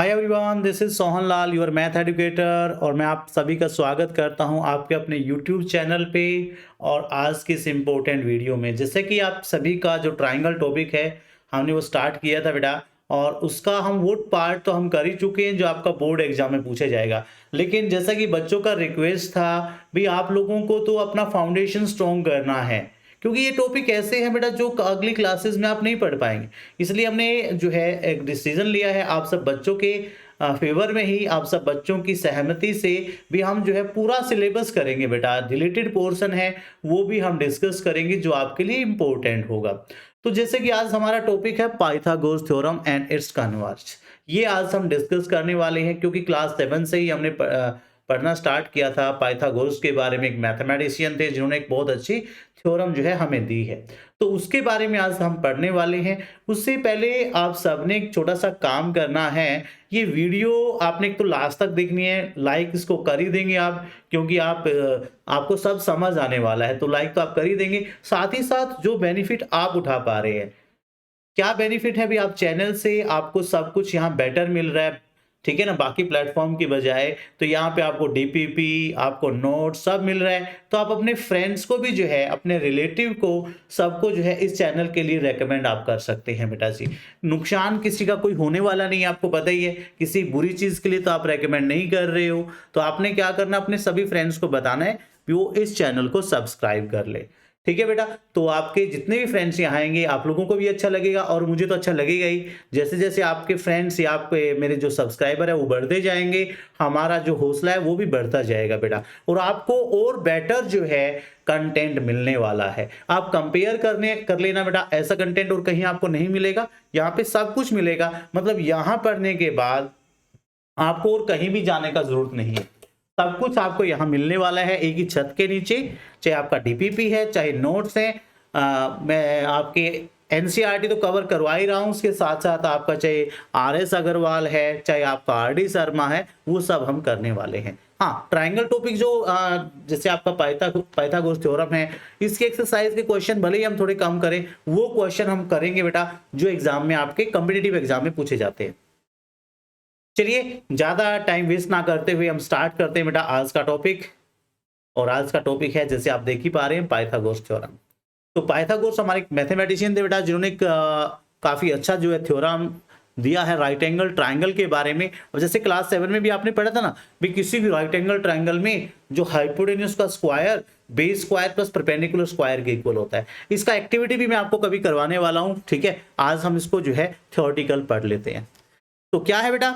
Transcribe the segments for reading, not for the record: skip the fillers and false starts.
Hi everyone, this is Sohan Lal, your math educator. और मैं आप सभी का स्वागत करता हूं आपके अपने यूट्यूब चैनल पे। और आज की इस इम्पोर्टेंट वीडियो में, जैसे कि आप सभी का जो ट्रायंगल टॉपिक है, हमने वो स्टार्ट किया था बेटा। और उसका हम वो पार्ट तो हम कर ही चुके हैं जो आपका बोर्ड एग्जाम में पूछा जाएगा। लेकिन जैसा कि बच्चों का रिक्वेस्ट था, भी आप लोगों को तो अपना फाउंडेशन स्ट्रॉन्ग करना है, क्योंकि ये टॉपिक ऐसे हैं बेटा जो अगली क्लासेस में आप नहीं पढ़ पाएंगे। इसलिए हमने जो है एक डिसीजन लिया है, आप सब बच्चों के फेवर में ही, आप सब बच्चों की सहमति से भी हम जो है पूरा सिलेबस करेंगे बेटा। रिलेटेड पोर्शन है वो भी हम डिस्कस करेंगे जो आपके लिए इम्पोर्टेंट होगा। तो जैसे कि आज हमारा टॉपिक है Pythagoras theorem and it's converge. ये आज हम डिस्कस करने वाले हैं, क्योंकि क्लास 7 से ही हमने पढ़ना स्टार्ट किया था। पाइथागोरस के बारे में एक मैथमेटिशियन थे जिन्होंने एक बहुत अच्छी थ्योरम जो है हमें दी है, तो उसके बारे में आज हम पढ़ने वाले हैं। उससे पहले आप सबने एक छोटा सा काम करना है। ये वीडियो आपने एक तो लास्ट तक देखनी है, लाइक इसको कर ही देंगे आप, क्योंकि आपको सब समझ आने वाला है, तो लाइक तो आप कर ही देंगे। साथ ही साथ जो बेनिफिट आप उठा पा रहे हैं, क्या बेनिफिट है, अभी आप चैनल से आपको सब कुछ यहाँ बेटर मिल रहा है, ठीक है ना, बाकी प्लेटफॉर्म की बजाय। तो यहाँ पे आपको डीपीपी, आपको नोट सब मिल रहा है, तो आप अपने फ्रेंड्स को भी जो है, अपने रिलेटिव को, सबको जो है इस चैनल के लिए रेकमेंड आप कर सकते हैं बेटा जी। नुकसान किसी का कोई होने वाला नहीं है, आपको पता ही है। किसी बुरी चीज के लिए तो आप रेकमेंड नहीं कर रहे हो, तो आपने क्या करना, अपने सभी फ्रेंड्स को बताना है कि वो इस चैनल को सब्सक्राइब कर ले। ठीक है बेटा, तो आपके जितने भी फ्रेंड्स यहाँ आएंगे, आप लोगों को भी अच्छा लगेगा और मुझे तो अच्छा लगेगा ही। जैसे जैसे आपके फ्रेंड्स या आपके मेरे जो सब्सक्राइबर है वो बढ़ते जाएंगे, हमारा जो हौसला है वो भी बढ़ता जाएगा बेटा। और आपको और बेटर जो है कंटेंट मिलने वाला है। आप कंपेयर कर लेना बेटा, ऐसा कंटेंट और कहीं आपको नहीं मिलेगा। यहाँ पे सब कुछ मिलेगा, मतलब यहाँ पढ़ने के बाद आपको और कहीं भी जाने का जरूरत नहीं है। सब कुछ आपको यहाँ मिलने वाला है एक ही छत के नीचे। चाहे आपका डीपीपी है, चाहे नोट्स है, मैं आपके एनसीईआरटी तो कवर करवा ही रहा हूँ, उसके साथ साथ आपका चाहे आरएस अग्रवाल है, चाहे आपका आरडी शर्मा है, वो सब हम करने वाले हैं। हाँ, ट्रायंगल टॉपिक जो जैसे आपका पाइथागोरस थ्योरम है, इसके एक्सरसाइज के क्वेश्चन भले ही हम थोड़े कम करें, वो क्वेश्चन हम करेंगे बेटा जो एग्जाम में, आपके कॉम्पिटिटिव एग्जाम में पूछे जाते हैं। चलिए ज्यादा टाइम वेस्ट ना करते हुए हम स्टार्ट करते हैं बेटा आज का टॉपिक। और आज का टॉपिक है, जैसे आप देख ही पा रहे हैं, पाइथागोरस थ्योरम। तो पाइथागोरस हमारे मैथमेटिशियन थे बेटा, जिन्होंने काफी अच्छा जो है थ्योरम दिया है राइट एंगल ट्रायंगल के बारे में। और जैसे क्लास 7 में भी आपने पढ़ा था ना, भी किसी भी राइट एंगल ट्रायंगल में जो हाइपोटेन्यूज का square base square plus perpendicular square के इक्वल होता है। इसका एक्टिविटी भी मैं आपको कभी करवाने वाला हूं, ठीक है। आज हम इसको जो है थ्योरेटिकल पढ़ लेते हैं। तो क्या है बेटा,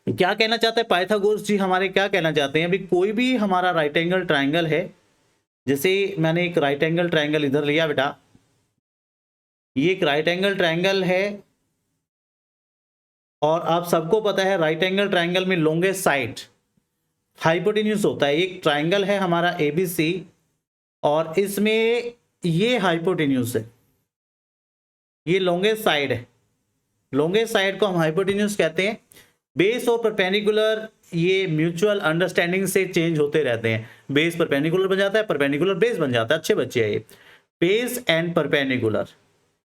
क्या कहना चाहते हैं पाइथागोरस जी हमारे, क्या कहना चाहते हैं, अभी कोई भी हमारा राइट एंगल ट्रायंगल है। जैसे मैंने एक राइट एंगल ट्रायंगल इधर लिया बेटा, ये एक राइट एंगल ट्रायंगल है। और आप सबको पता है राइट एंगल ट्रायंगल में लॉन्गेस्ट साइड हाइपोटेन्यूज होता है। एक ट्रायंगल है हमारा एबीसी, और इसमें ये हाइपोटेन्यूज है, ये लॉन्गेस्ट साइड है। लॉन्गेस्ट साइड को हम हाइपोटेन्यूज कहते हैं। बेस और परपेंडिकुलर ये म्यूचुअल अंडरस्टैंडिंग से चेंज होते रहते हैं। बेस परपेंडिकुलर बन जाता है, परपेंडिकुलर बेस बन जाता है। अच्छे बच्चे हैं ये, बेस एंड परपेंडिकुलर,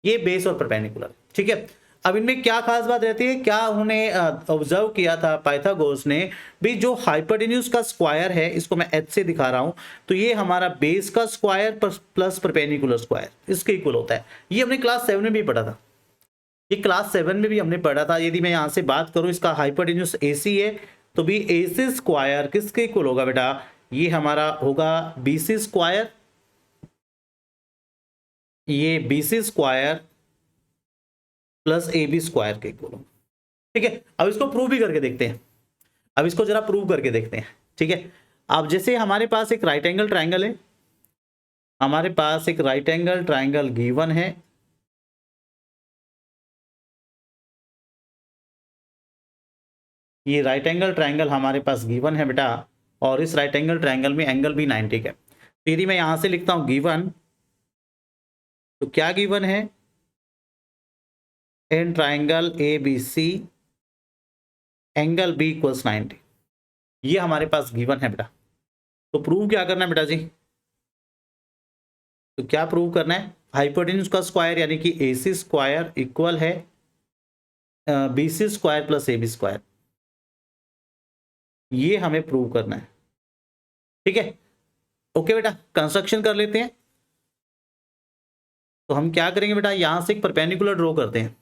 ये बेस और परपेंडिकुलर, ठीक है। अब इनमें क्या खास बात रहती है, क्या उन्होंने ऑब्जर्व किया था पाइथागोरस ने, भी जो हाइपोटेन्यूज का स्क्वायर है, इसको मैं एच से दिखा रहा हूं, तो ये हमारा बेस का स्क्वायर प्लस परपेंडिकुलर स्क्वायर इसके इक्वल होता है। ये हमने क्लास 7 में भी पढ़ा था, ये क्लास 7 में भी हमने पढ़ा था। यदि मैं यहां से बात करूं, इसका हाइपोटेन्यूज AC है, तो भी AC स्क्वायर किसके इक्वल होगा बेटा, ये हमारा होगा BC स्क्वायर, ये BC square plus AB square के इक्वल होगा, ठीक है। अब इसको प्रूव भी करके देखते हैं, अब इसको जरा प्रूव करके देखते हैं, ठीक है। अब जैसे हमारे पास एक राइट एंगल ट्रायंगल है, हमारे पास एक राइट एंगल ट्रायंगल गिवन है। ये राइट एंगल ट्रायंगल हमारे पास गिवन है बेटा, और इस राइट एंगल ट्रायंगल में एंगल भी 90 है। तो यदि मैं यहां से लिखता हूं गिवन, तो क्या गिवन है, in triangle ABC angle B equals 90, ये हमारे पास गिवन है बेटा। तो प्रूव क्या करना है बेटा जी, तो क्या प्रूव करना है, हाइपोटेन्यूज का स्क्वायर यानी कि AC स्क्वायर इक्वल है BC square plus AB square, ये हमें प्रूव करना है। ठीक है, ओके बेटा, कंस्ट्रक्शन कर लेते हैं। तो हम क्या करेंगे बेटा, यहां से एक परपेंडिकुलर ड्रॉ करते हैं।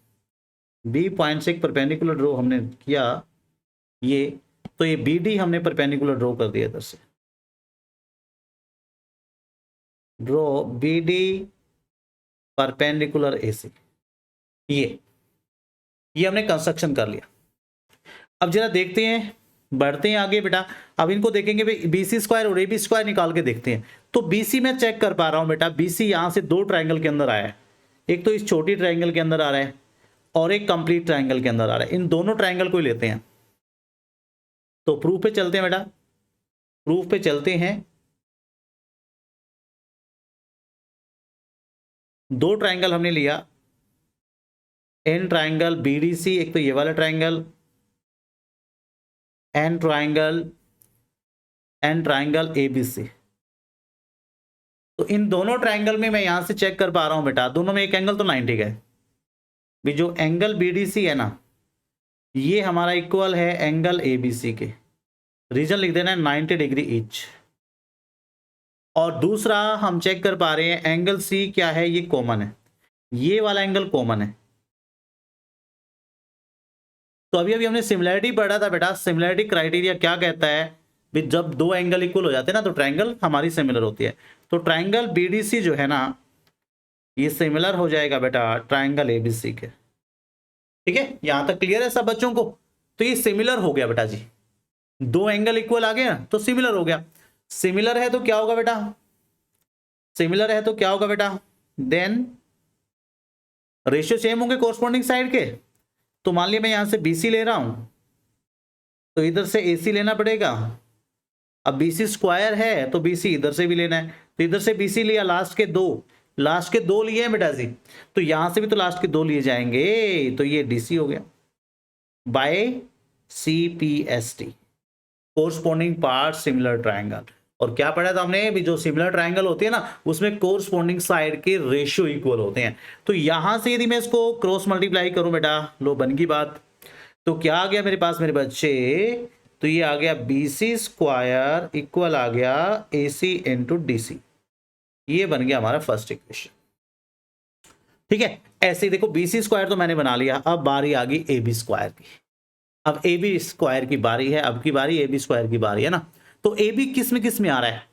बी पॉइंट से एक परपेंडिकुलर ड्रॉ हमने किया, ये तो ये BD हमने परपेंडिकुलर ड्रॉ कर दिया इधर से। ड्रॉ BD परपेंडिकुलर AC, ये हमने कंस्ट्रक्शन कर लिया। अब जरा देखते हैं, बढ़ते हैं आगे बेटा। अब इनको देखेंगे BC स्क्वायर और AB स्क्वायर निकाल के देखते हैं। तो BC में चेक कर पा रहा हूं बेटा, BC यहां से दो ट्राइंगल के अंदर आया है, एक तो इस छोटी ट्राइंगल के अंदर आ रहा है और एक कंप्लीट ट्राइंगल के अंदर आ रहा है। इन दोनों ट्राइंगल को ही लेते हैं। तो प्रूफ पे चलते हैं बेटा, प्रूफ पे चलते हैं। दो ट्राइंगल हमने लिया, एन ट्राइंगल BDC, एक तो ये वाला ट्राइंगल, एन ट्राइंगल ABC। तो इन दोनों ट्राइंगल में मैं यहां से चेक कर पा रहा हूं बेटा, दोनों में एक एंगल तो 90 का है। भी जो एंगल BDC है ना, ये हमारा इक्वल है एंगल ABC के। रीजन लिख देना है 90 डिग्री ईच। और दूसरा हम चेक कर पा रहे हैं एंगल C क्या है, ये कॉमन है, ये वाला एंगल कॉमन है। तो अभी हमने सिमिलैरिटी पढ़ा था बेटा, सिमिलैरिटी क्राइटेरिया क्या कहता है, भी जब दो एंगल इक्वल हो जाते हैं ना तो ट्राइंगल हमारी सिमिलर होती है। तो ट्राइंगल BDC जो है ना, ये सिमिलर हो जाएगा बेटा ट्राइंगल ABC के। ठीक है, यहां तक क्लियर है सब बच्चों को? तो ये सिमिलर हो गया बेटा जी, दो एंगल इक्वल आ गया तो सिमिलर हो गया। सिमिलर है तो क्या होगा बेटा, सिमिलर है तो क्या होगा बेटा, देन रेशियो सेम होंगे कोरस्पॉन्डिंग साइड के। तो मान लिया मैं यहां से BC ले रहा हूं, तो इधर से AC लेना पड़ेगा। अब BC स्क्वायर है तो BC इधर से भी लेना है, तो इधर से BC लिया, लास्ट के दो लिए हैं बेटा जी, तो यहां से भी तो लास्ट के दो लिए जाएंगे, तो ये DC हो गया by CPST, corresponding part similar triangle. और क्या पढ़ा था हमने भी, जो सिमिलर ट्राइंगल होती है ना, उसमें कोरस्पॉन्डिंग साइड के रेशियो इक्वल होते हैं। तो यहां से यदि मैं इसको क्रॉस मल्टीप्लाई करूं बेटा, लो बन की बात, तो क्या आ गया मेरे पास मेरे बच्चे, तो ये आ गया BC स्क्वायर इक्वल आ गया AC इंटू DC। ये बन गया हमारा फर्स्ट इक्वेशन। ठीक है, ऐसे ही देखो BC स्क्वायर तो मैंने बना लिया, अब बारी आ गई AB स्क्वायर की। अब AB स्क्वायर की बारी है, अब की बारी AB स्क्वायर की बारी है ना। तो AB किस में आ रहा है,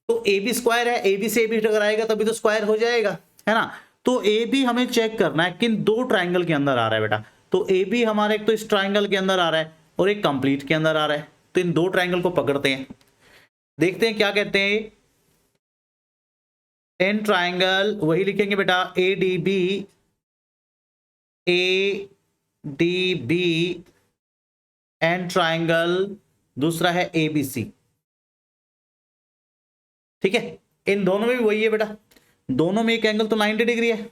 तो AB स्क्वायर है, AB से AB टकराएगा तभी तो स्क्वायर हो जाएगा, है ना। तो AB हमें चेक करना है किन दो ट्राइंगल के अंदर आ रहा है बेटा। तो AB हमारे एक तो इस ट्राइंगल के अंदर आ रहा है और एक कंप्लीट के अंदर आ रहा है। तो इन दो ट्राइंगल को पकड़ते हैं, देखते हैं क्या कहते हैं। एन ट्राइंगल वही लिखेंगे बेटा, ADB एन ट्राइंगल, दूसरा है ABC। ठीक है, इन दोनों में भी वही है बेटा, दोनों में एक एंगल तो 90 डिग्री है,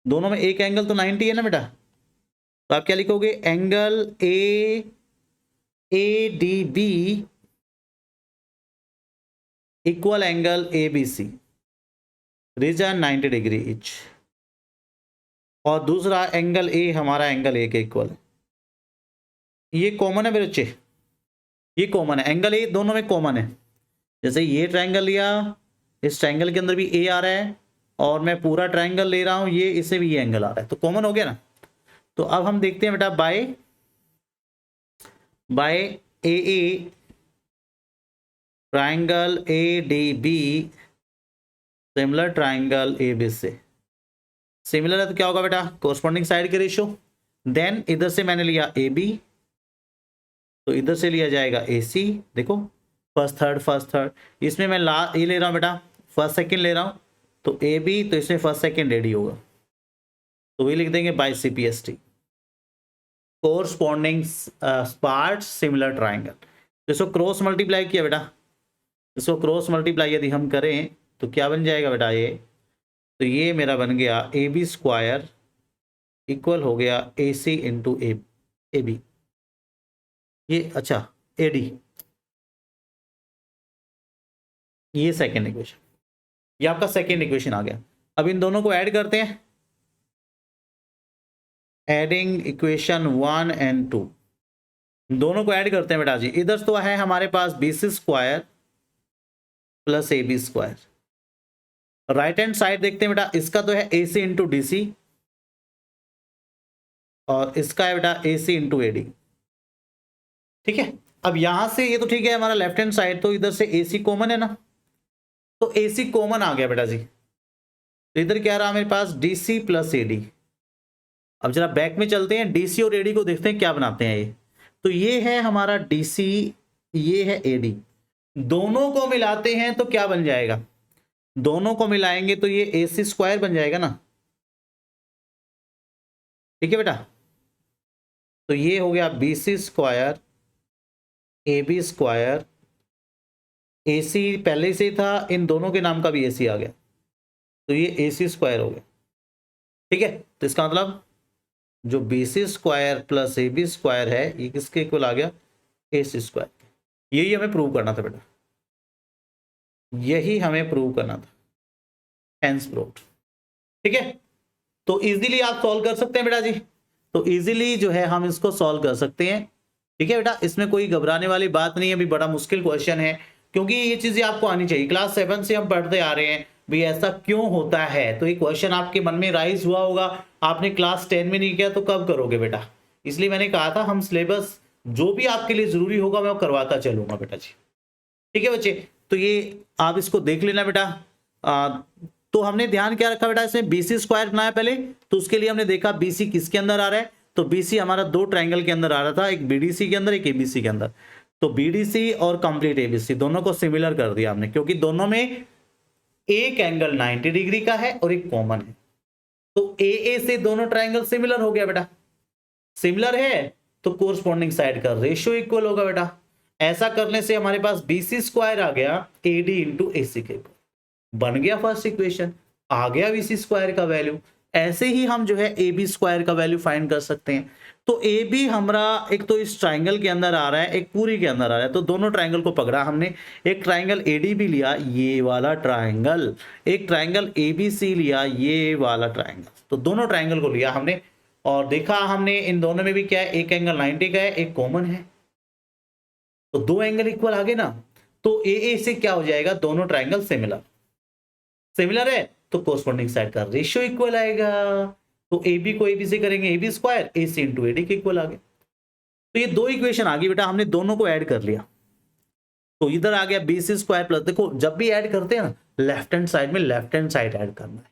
दोनों में एक एंगल तो 90 है ना बेटा। तो आप क्या लिखोगे, angle ADB equal angle ABC, reason 90 degree each. और दूसरा एंगल A हमारा एंगल A के इक्वल है। ये कॉमन है मेरे बच्चे, ये कॉमन है, एंगल A दोनों में कॉमन है। जैसे ये ट्राइंगल लिया, इस ट्राइंगल के अंदर भी A आ रहा है, और मैं पूरा ट्राइंगल ले रहा हूं, ये इससे भी ये एंगल आ रहा है, तो कॉमन हो गया ना। तो अब हम देखते हैं बेटा, by AA triangle ADB similar triangle ABC। Similar है तो क्या होगा बेटा, कोरस्पॉन्डिंग साइड के रेशियो। देन इधर से मैंने लिया AB, तो इधर से लिया जाएगा AC। देखो फर्स्ट थर्ड, इसमें मैं ये ले रहा हूं बेटा, फर्स्ट सेकंड ले रहा हूं, तो AB, तो इसमें फर्स्ट सेकंड AD होगा, तो वही लिख देंगे by CPST, corresponding part similar triangle. इसको क्रॉस मल्टीप्लाई किया बेटा, इसको क्रॉस मल्टीप्लाई यदि हम करें तो क्या बन जाएगा बेटा, ये तो ये मेरा बन गया AB स्क्वायर इक्वल हो गया AC इंटू AB, ये अच्छा AD, ये सेकेंड इक्वेशन, ये आपका सेकेंड इक्वेशन आ गया। अब इन दोनों को ऐड करते हैं, एडिंग इक्वेशन 1 एंड 2, दोनों को ऐड करते हैं बेटा जी। इधर तो है हमारे पास BC square plus AB square, right hand side देखते हैं बेटा, इसका तो है AC इंटू DC और इसका है बेटा AC इंटू AD। ठीक है, अब यहां से ये तो ठीक है हमारा लेफ्ट हैंड साइड, तो इधर से AC कॉमन है ना, तो AC कॉमन आ गया बेटा जी। तो इधर क्या रहा मेरे पास DC प्लस AD। अब जरा बैक में चलते हैं, DC और AD को देखते हैं क्या बनाते हैं ये। तो ये है हमारा DC, ये है AD, दोनों को मिलाते हैं तो क्या बन जाएगा, दोनों को मिलाएंगे तो ये AC स्क्वायर बन जाएगा ना। ठीक है बेटा, तो ये हो गया BC square AB square, AC पहले से ही था, इन दोनों के नाम का भी AC आ गया, तो ये AC स्क्वायर हो गया। ठीक है, तो इसका मतलब जो BC square plus AB square है ये किसके इक्वल आ गया, AC स्क्वायर। यही हमें प्रूव करना था बेटा, यही हमें प्रूव करना था, हेंस प्रूव्ड। ठीक है, तो इजीली आप सॉल्व कर सकते हैं बेटा जी, तो इजीली जो है हम इसको सॉल्व कर सकते हैं। ठीक है बेटा, इसमें कोई घबराने वाली बात नहीं है, अभी बड़ा मुश्किल क्वेश्चन है, क्योंकि ये चीजें आपको आनी चाहिए। क्लास 7 से हम पढ़ते आ रहे हैं भी ऐसा क्यों होता है, तो ये क्वेश्चन आपके मन में राइज हुआ होगा, आपने क्लास 10 में नहीं किया तो कब करोगे बेटा। इसलिए मैंने कहा था हम सिलेबस जो भी आपके लिए जरूरी होगा मैं वो करवाता चलूंगा बेटा जी। ठीक है बच्चे, तो ये आप इसको देख लेना बेटा। तो हमने ध्यान क्या रखा बेटा, इसमें BC स्क्वायर बनाया पहले, तो उसके लिए हमने देखा BC किसके अंदर आ रहा है, तो BC हमारा दो ट्रायंगल के अंदर आ रहा था, एक BDC के अंदर एक ABC के अंदर। तो BDC और कंप्लीट ABC दोनों को सिमिलर कर दिया हमने, क्योंकि दोनों में एक एंगल 90 डिग्री का है और एक कॉमन है, तो AA से दोनों ट्रायंगल सिमिलर हो गया बेटा। सिमिलर है तो कोरस्पॉन्डिंग साइड का रेशियो इक्वल होगा बेटा। ऐसा करने से हमारे पास BC स्क्वायर आ गया AD इंटू AC के, बन गया फर्स्ट इक्वेशन, आ गया BC स्क्वायर का वैल्यू। ऐसे ही हम जो है AB स्क्वायर का वैल्यू फाइंड कर सकते हैं। तो AB हमारा एक तो इस ट्राइंगल के अंदर आ रहा है, एक पूरी के अंदर आ रहा है, तो दोनों ट्राइंगल को पकड़ा हमने, एक ट्राइंगल AD भी लिया ये वाला ट्राइंगल, एक ट्राइंगल ABC लिया ये वाला ट्राइंगल, तो दोनों ट्राइंगल को लिया हमने और देखा हमने इन दोनों में भी क्या है, एक एंगल 90 का है, एक कॉमन है, तो दो एंगल इक्वल आ गए ना। तो AA से क्या हो जाएगा, दोनों ट्राइंगल सिमिलर, सिमिलर है तो कोरस्पॉन्डिंग साइड का रेशियो इक्वल आएगा। तो AB को AB से करेंगे AB square, AC into AD के इक्वल आ गए। तो ये दो इक्वेशन आ गई बेटा, हमने दोनों को ऐड कर लिया, तो इधर आ गया BC स्क्वायर प्लस, देखो जब भी ऐड करते हैं ना लेफ्ट हैंड साइड में लेफ्ट हैंड साइड ऐड करना है,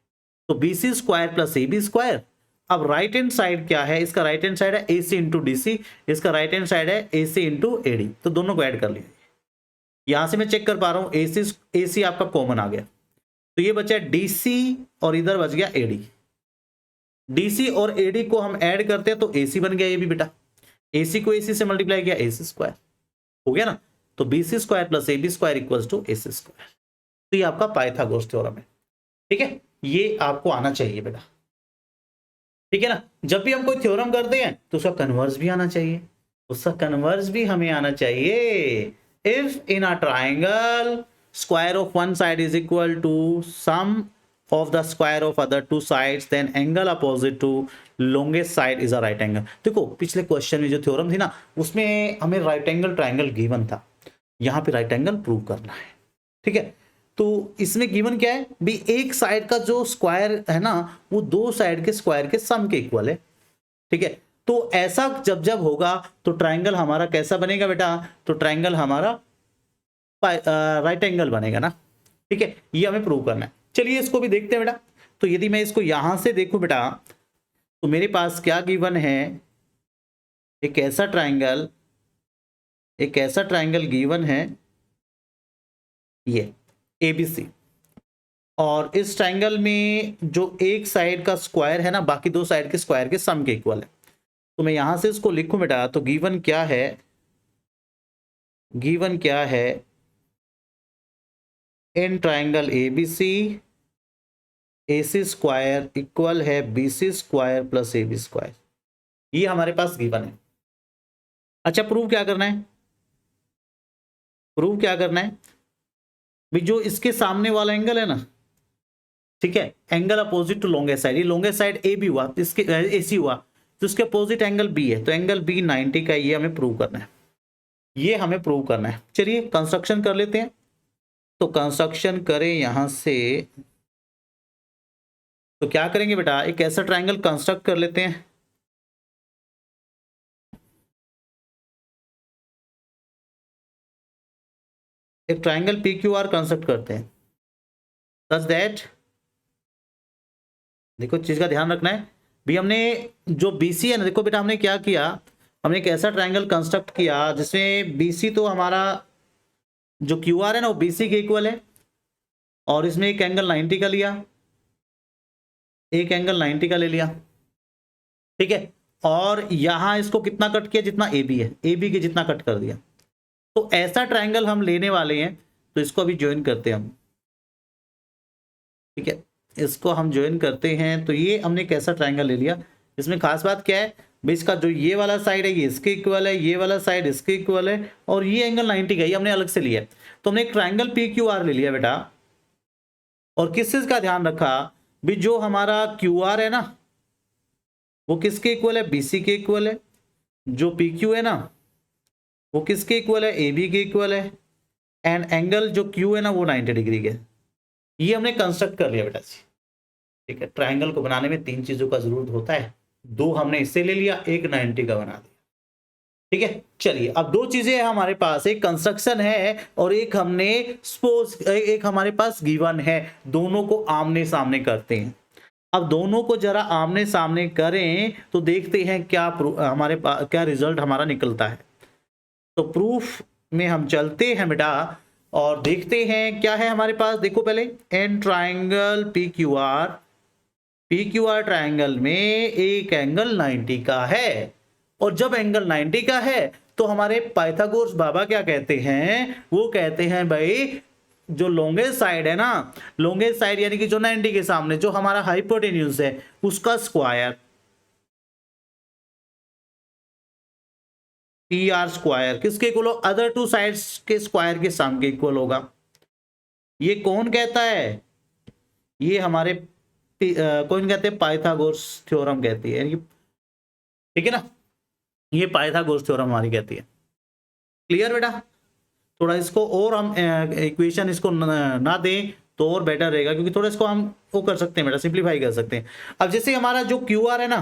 तो BC square plus AB square. अब राइट हैंड साइड क्या है, इसका राइट हैंड साइड है AC इंटू DC, इसका राइट हैंड साइड है AC इंटू AD, तो दोनों को ऐड कर लिया। यहां से मैं चेक कर पा रहा हूं AC आपका कॉमन आ गया, तो ये बचा DC और इधर बच गया AD। DC और AD को हम ऐड करते हैं तो AC बन गया ये भी बेटा, AC को AC से मल्टीप्लाई किया AC स्क्वायर हो गया ना, तो BC square plus AB square equals to AC square. तो ये आपका पाइथागोरस थ्योरम है। ठीक है, ये आपको आना चाहिए बेटा। ठीक है ना, जब भी हम कोई थ्योरम करते हैं तो उसका कन्वर्स भी आना चाहिए, उसका कन्वर्स भी हमें आना चाहिए। If in a triangle square of one side is equal to sum of the square of other two sides, then angle opposite to longest side is a right angle। देखो पिछले क्वेश्चन में जो theorem थी ना उसमें हमें right angle triangle given था, यहाँ पे राइट एंगल प्रूव करना है। ठीक है, तो इसमें गिवन क्या है भी, एक साइड का जो स्क्वायर है ना वो दो साइड के स्क्वायर के सम के इक्वल है। ठीक है, तो ऐसा जब जब होगा तो ट्राइंगल हमारा कैसा बनेगा बेटा, तो ट्राइंगल हमारा राइट एंगल बनेगा ना। ठीक है, ये हमें प्रूव करना है। चलिए इसको भी देखते हैं बेटा। तो यदि मैं इसको यहां से देखूं बेटा तो मेरे पास क्या गिवन है, एक ऐसा ट्राइंगल गिवन है ये ABC, और इस ट्राइंगल में जो एक साइड का स्क्वायर है ना बाकी दो साइड के स्क्वायर के सम के इक्वल है। तो मैं यहां से इसको लिखूं बेटा, तो गिवन क्या है in triangle ABC AC square equal है BC square plus AB square, ये हमारे पास गिवन है। अच्छा, प्रूव क्या करना है भी, जो इसके सामने वाला एंगल है ना, ठीक है, angle opposite to longest side, ये लॉन्गेस्ट साइड AB हुआ, इसके AC हुआ, तो उसके अपोजिट एंगल बी है, तो एंगल बी 90 का, ये हमें प्रूव करना है, ये हमें प्रूव करना है। चलिए कंस्ट्रक्शन कर लेते हैं। तो कंस्ट्रक्शन करें यहां से, तो क्या करेंगे बेटा, एक ऐसा ट्रायंगल कंस्ट्रक्ट कर लेते हैं। एक triangle P Q are construct करते हैं सच दैट, देखो चीज का ध्यान रखना है भी, हमने जो बीसी है ना, देखो बेटा हमने क्या किया, हमने एक ऐसा ट्रायंगल कंस्ट्रक्ट किया जिसमें बीसी तो हमारा जो क्यू आर है ना वो बीसी के इक्वल है, और इसमें एक एंगल 90 का लिया, एक एंगल 90 का ले लिया, ठीक है। और यहां इसको कितना कट किया, जितना ए बी है, ए बी के जितना कट कर दिया। तो ऐसा ट्रायंगल हम लेने वाले हैं, तो इसको अभी ज्वाइन करते हैं हम, ठीक है। इसको हम ज्वाइन करते हैं, तो ये हमने कैसा ट्रायंगल ले लिया। इसमें खास बात क्या है भाई, इसका जो ये वाला साइड है ये इसके इक्वल है, ये वाला साइड इसके इक्वल है, और ये एंगल 90 का, ये हमने अलग से लिया है। तो हमने एक ट्रायंगल पी क्यू आर ले लिया बेटा, और किस चीज का ध्यान रखा भी, जो हमारा क्यू आर है ना वो किसके इक्वल है, बीसी के इक्वल है। जो पी क्यू है ना वो किसके इक्वल है, ए बी के इक्वल है। एंड एंगल जो क्यू है ना वो 90 डिग्री के। ये हमने कंस्ट्रक्ट कर लिया बेटा जी, ठीक है। ट्रायंगल को बनाने में 3 चीजों का जरूरत होता है, 2 हमने इससे ले लिया, एक 90 का बना दिया, ठीक है। चलिए अब 2 चीजें हैं हमारे पास, एक कंस्ट्रक्शन है और एक हमने सपोज, एक हमारे पास गिवन है। दोनों को आमने सामने करते हैं। अब दोनों को जरा आमने सामने करें तो देखते हैं क्या हमारे पास क्या रिजल्ट हमारा निकलता है। तो प्रूफ में हम चलते हैं बेटा, और देखते हैं क्या है हमारे पास। देखो पहले, an triangle P Q R triangle में एक एंगल 90 का है, और जब एंगल 90 का है तो हमारे पाइथागोरस बाबा क्या कहते हैं, वो कहते हैं भाई जो लॉन्गेस्ट साइड है ना, लॉन्गेस्ट साइड यानी कि जो 90 के सामने जो हमारा हाइपोटेन्यूज है उसका स्क्वायर पी आर स्क्वायर किसके इक्वल हो, अदर 2 साइड्स के स्क्वायर के सम के इक्वल होगा। ये कौन कहता है, ये हमारे कौन कहते हैं, पाइथागोरस थ्योरम कहती है, ठीक है ना। ये पाइथागोरस थ्योरम हमारी कहती है। क्लियर बेटा, थोड़ा इसको और हम इक्वेशन इसको ना दें तो और बेटर रहेगा, क्योंकि थोड़ा इसको हम वो कर सकते हैं बेटा, सिंप्लीफाई कर सकते हैं। अब जैसे हमारा जो क्यू आर है ना,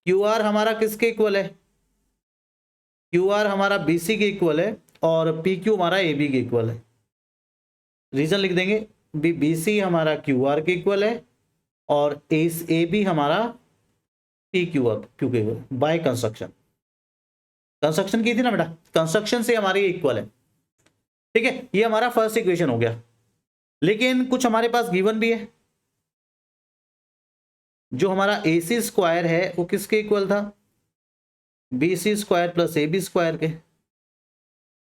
क्यू आर हमारा किसके इक्वल है, क्यू आर हमारा बीसी के इक्वल है, और पी क्यू हमारा ए बी के इक्वल है। रीजन लिख देंगे, बी सी हमारा क्यू आर के इक्वल है, और ए बी हमारा पी क्यू आर क्यू के इक्वल बाय कंस्ट्रक्शन की थी ना बेटा, कंस्ट्रक्शन से हमारी इक्वल है, ठीक है। ये हमारा फर्स्ट इक्वेशन हो गया। लेकिन कुछ हमारे पास गिवन भी है, जो हमारा ए सी स्क्वायर है वो किसके इक्वल था, B C square plus A B square के।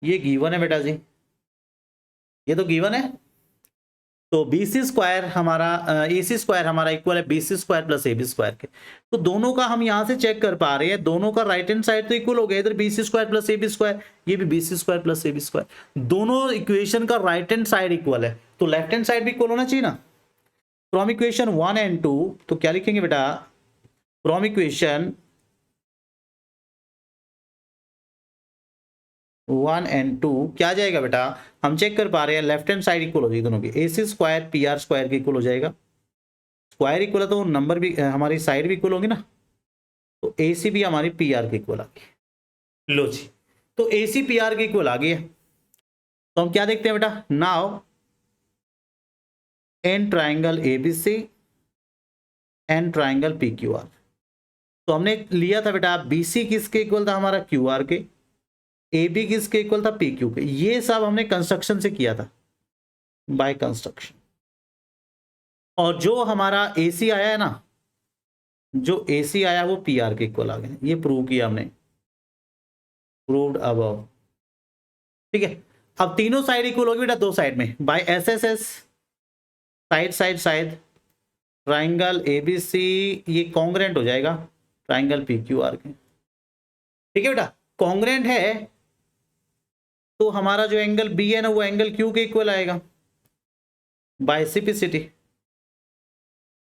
ये गिवन है बेटा जी, ये तो गिवन है। तो बी सी स्क्वायर हमारा ए सी स्क्वायर हमारा इक्वल है B C square plus A B square के। तो दोनों का हम यहां से चेक कर पा रहे हैं, दोनों का राइट हैंड साइड तो इक्वल हो गया, इधर B C square plus A B square, ये भी B C square plus A B square. दोनों इक्वेशन का राइट हैंड साइड इक्वल है, तो लेफ्ट हैंड साइड भी इक्वल होना चाहिए ना। फ्रॉम इक्वेशन 1 एंड 2, तो क्या लिखेंगे बेटा, फ्रॉम इक्वेशन 1 एंड 2 क्या आ जाएगा बेटा, हम चेक कर पा रहे हैं लेफ्ट हैंड साइड इक्वल हो जाएगी दोनों की, ए C square P R square के इक्वल हो जाएगा। स्क्वायर इक्वल है तो नंबर भी हमारी साइड भी इक्वल होगी ना, तो ए सी भी हमारी पी आर के इक्वल आ गई। लो जी, तो ए सी पी आर के इक्वल आ गई है। तो हम क्या देखते हैं बेटा, now an triangle A B C an triangle P Q R. तो हमने लिया था बेटा बी सी किसके इक्वल था, हमारा क्यू आर के, ए बी किसके इक्वल था, पी क्यू के। ये सब हमने कंस्ट्रक्शन से किया था, बाय कंस्ट्रक्शन। और जो हमारा ए सी आया है ना, जो ए सी आया वो पी आर के इक्वल आ गया, ये प्रूव किया हमने, प्रूव्ड अबव, ठीक है। अब तीनों साइड इक्वल होगी बेटा, 2 साइड में by S S S, side side side, triangle A B C ये कॉन्ग्रेंट हो जाएगा ट्राइंगल पी क्यू आर के, ठीक है बेटा। कॉन्ग्रेंट है तो हमारा जो एंगल बी है ना वो एंगल क्यू के इक्वल आएगा by CPCT.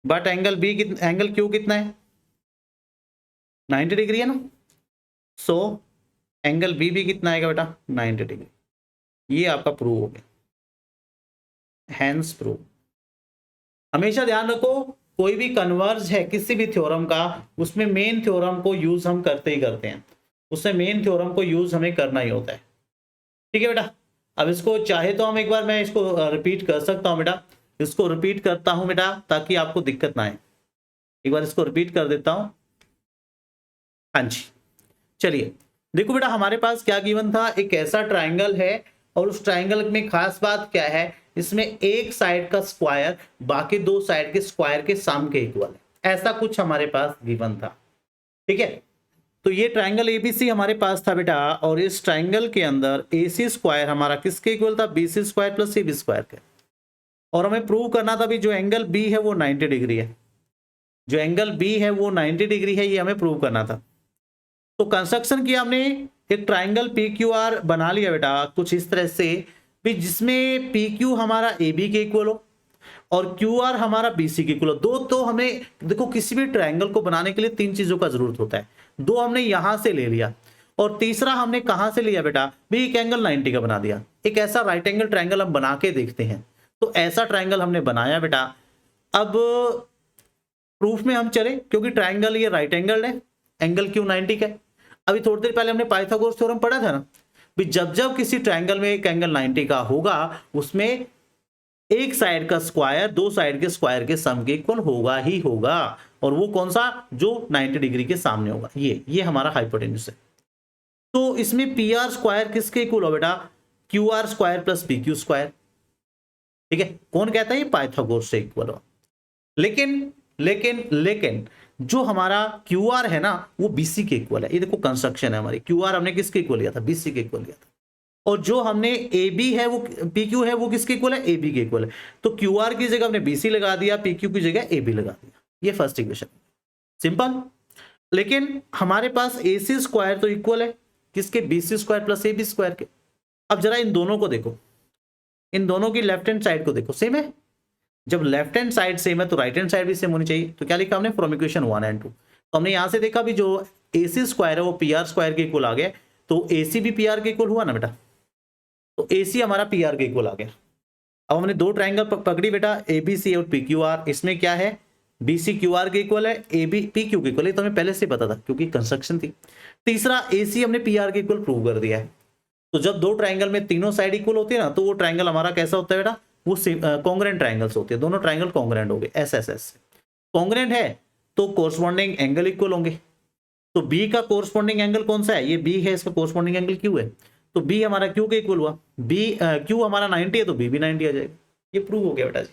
But angle B angle Q कितना है, 90 डिग्री है ना। सो एंगल बी भी कितना आएगा बेटा, 90 डिग्री। ये आपका प्रूव हो गया, हैंस प्रूव। हमेशा ध्यान रखो, कोई भी कन्वर्ज है किसी भी थ्योरम का, उसमें मेन थ्योरम को यूज हम करते ही करते हैं, उसमें मेन थ्योरम को यूज हमें करना ही होता है। ठीक है बेटा। अब इसको चाहे तो हम एक बार मैं इसको रिपीट कर सकता हूं बेटा, इसको रिपीट करता हूं बेटा ताकि आपको दिक्कत ना आए। एक बार इसको रिपीट कर देता हूं। हाँ जी, चलिए देखो बेटा, हमारे पास क्या गिवन था, एक ऐसा ट्राइंगल है और उस ट्राइंगल में खास बात क्या है, इसमें एक साइड का स्क्वायर बाकी दो साइड के स्क्वायर के सम के इक्वल है, ऐसा कुछ हमारे पास गिवन था। ठीक है, तो ये ट्राइंगल एबीसी हमारे पास था बेटा, और इस ट्राइंगल के अंदर एसी स्क्वायर हमारा किसके इक्वल था, BC square plus CB square के। और हमें प्रूव करना था भी जो एंगल बी है वो 90 डिग्री है, जो एंगल बी है वो 90 डिग्री है, ये हमें प्रूव करना था। तो कंस्ट्रक्शन किया हमने, एक ट्राइंगल पी क्यू आर बना लिया बेटा कुछ इस तरह से भी, जिसमें पी क्यू हमारा ए बी के इक्वल हो और क्यू आर हमारा बी सी के इक्वल हो। दो तो हमने देखो, किसी भी ट्राइंगल को बनाने के लिए तीन चीजों का जरूरत होता है, दो हमने यहां से ले लिया और तीसरा हमने कहां से लिया बेटा, भी एक एंगल 90 का बना दिया। एक ऐसा राइट एंगल ट्राइंगल हम बना के देखते हैं। तो ऐसा ट्राइंगल हमने बनाया बेटा। अब प्रूफ में हम चले, क्योंकि ट्राइंगल ये राइट एंगल है, एंगल क्यू 90 का है। अभी थोड़ी देर पहले हमने पाइथागोरस थ्योरम पढ़ा था ना, भी जब जब किसी ट्राइंगल में एक एंगल 90 का होगा, उसमें एक साइड का स्क्वायर दो साइड के स्क्वायर के सम के इक्वल होगा ही होगा, और वो कौन सा, जो 90 डिग्री के सामने होगा, ये हमारा हाइपोटेन्यूज है। तो इसमें पी आर स्क्वायर किसके इक्वल हो बेटा, Q R square plus P Q square. ठीक है, कौन कहता है ये पाइथागोरस से इक्वल हो। लेकिन लेकिन लेकिन जो हमारा क्यू आर है ना वो बीसी के इक्वल है। ये देखो कंस्ट्रक्शन है हमारी, क्यू आर हमने किसके इक्वल लिया था, बीसी के इक्वल लिया था। और जो हमने ए बी है वो पी क्यू है, वो किसके इक्वल है, ए बी के इक्वल है। तो क्यू आर की जगह हमने बीसी लगा दिया, पी क्यू की जगह ए बी लगा दिया। ये फर्स्ट इक्वेशन, सिंपल। लेकिन हमारे पास ए सी स्क्वायर तो इक्वल है किसके, B C square plus A B square के। अब जरा इन दोनों को देखो, इन दोनों की लेफ्ट हैंड साइड को देखो, सेम है। जब लेफ्ट हैंड साइड सेम है तो राइट हैंड साइड भी सेम होनी चाहिए। तो क्या लिखा हमने, फ्रॉम इक्वेशन 1 एंड 2। तो हमने यहां से देखा भी जो ए सी स्क्वायर है वो पी आर स्क्वायर के इक्वल आ गया, तो ए सी भी पी आर के इक्वल हुआ ना बेटा, तो ए सी हमारा पी आर के इक्वल आ गया। अब हमने दो ट्राइंगल पकड़ी बेटा, ए बी सी और पी क्यू आर। इसमें क्या है, बी सी क्यू आर के इक्वल है, ए बी पी क्यू के इक्वल है, तो हमें पहले से पता था क्योंकि कंस्ट्रक्शन थी। तीसरा ए सी हमने पी आर के इक्वल प्रूव कर दिया है। तो जब दो ट्राइंगल में तीनों साइड इक्वल होती है ना, तो वो ट्राइंगल हमारा कैसा होता है बेटा, वो कॉन्ग्रेंट ट्राइंगल्स होते हैं। दोनों ट्राइंगल कॉन्ग्रेंट हो गए, एस एस एस कॉन्ग्रेंट है तो कोरस्पॉन्डिंग एंगल इक्वल होंगे। तो बी का कोरस्पॉन्डिंग एंगल कौन सा है, ये बी है, इसका कोरस्पॉन्डिंग एंगल क्यू है, तो बी हमारा क्यू के इक्वल हुआ। बी क्यू हमारा 90 है तो बी भी 90 आ जाएगा। ये प्रूव हो गया बेटा जी।